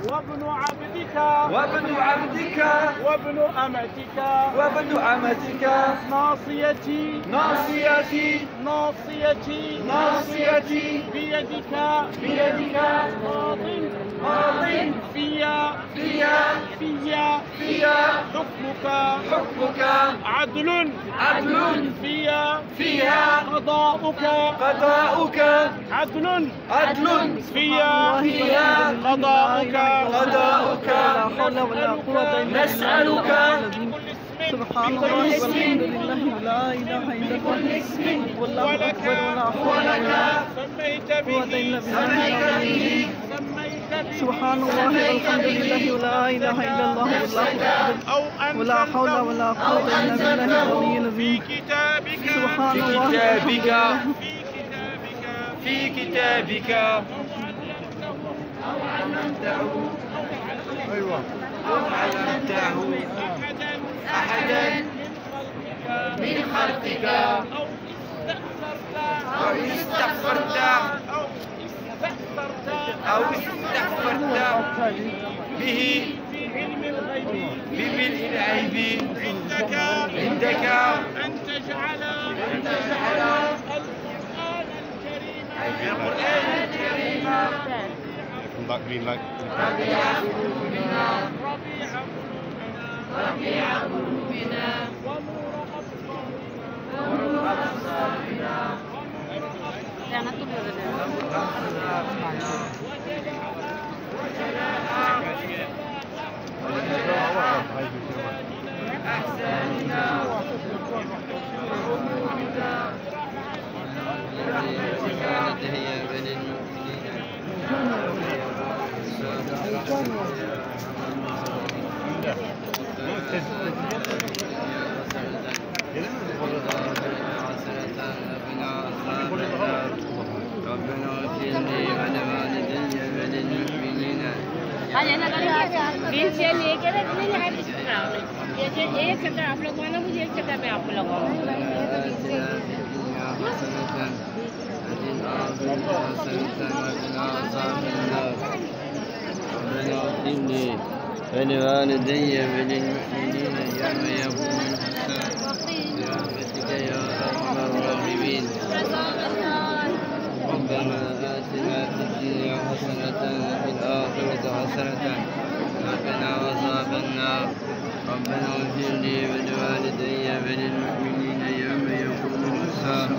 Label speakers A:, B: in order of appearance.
A: وابن عبدك
B: وابن عبدك
A: وابن أمتك
B: وابن أمتك
A: ناصيتي
B: ناصيتي
A: ناصيتي
B: ناصيتي
A: بيدك
B: بيدك
A: ماض
B: ماض
A: فيا
B: فيا
A: فيا
B: فيا
A: حكمك
B: حكمك
A: عدل
B: عدل
A: فيا
B: فيها
A: قضاؤك
B: قضاؤك
A: عدل
B: عدل
A: فيا
B: فيها
A: قضاؤك
B: قضاؤك
C: لا حول ولا قوة إلا
B: نسألك
C: بالله. سبحان الله والحمد لله ولا إله إلا الله والله أكبر ولا حول ولا
A: سميت
C: قوة
A: به
C: إلا
B: سميت
C: بالله.
B: به
C: سبحان الله والحمد لله ولا إله إلا الله والله أكبر
A: أو
C: ولا حول
A: أنزلته
C: ولا قوة إلا بالله العلي
A: في
C: العظيم.
A: كتابك
C: سبحان
B: في
C: الله
B: كتابك
A: في كتابك
B: في كتابك
A: أو علمته
B: أو علمته أحدا من خلقك
A: أو استأثرت
B: أو استغفرت به
A: في علم الغيب
B: بملء العيب
A: عندك
B: عندك
A: أن تجعل القرآن الكريم
D: green light.
A: ربيع قلوبنا ونور أبصارنا أحساننا
B: ربنا اغفر لي ولوالدي وللمؤمنين
E: बिल से लेके ना नहीं है जैसे एक चक्कर आप लोग मानो मुझे एक चक्कर में आप लोग
B: ولوالدي وللمؤمنين يوم يقوم الحساب برحمتك يا ارحم الراحمين ربنا آتنا في الدنيا حسنة وفي الآخرة حسنة وقنا عذاب النار ربنا اغفر لي ولوالدي وللمؤمنين يوم يقوم الحساب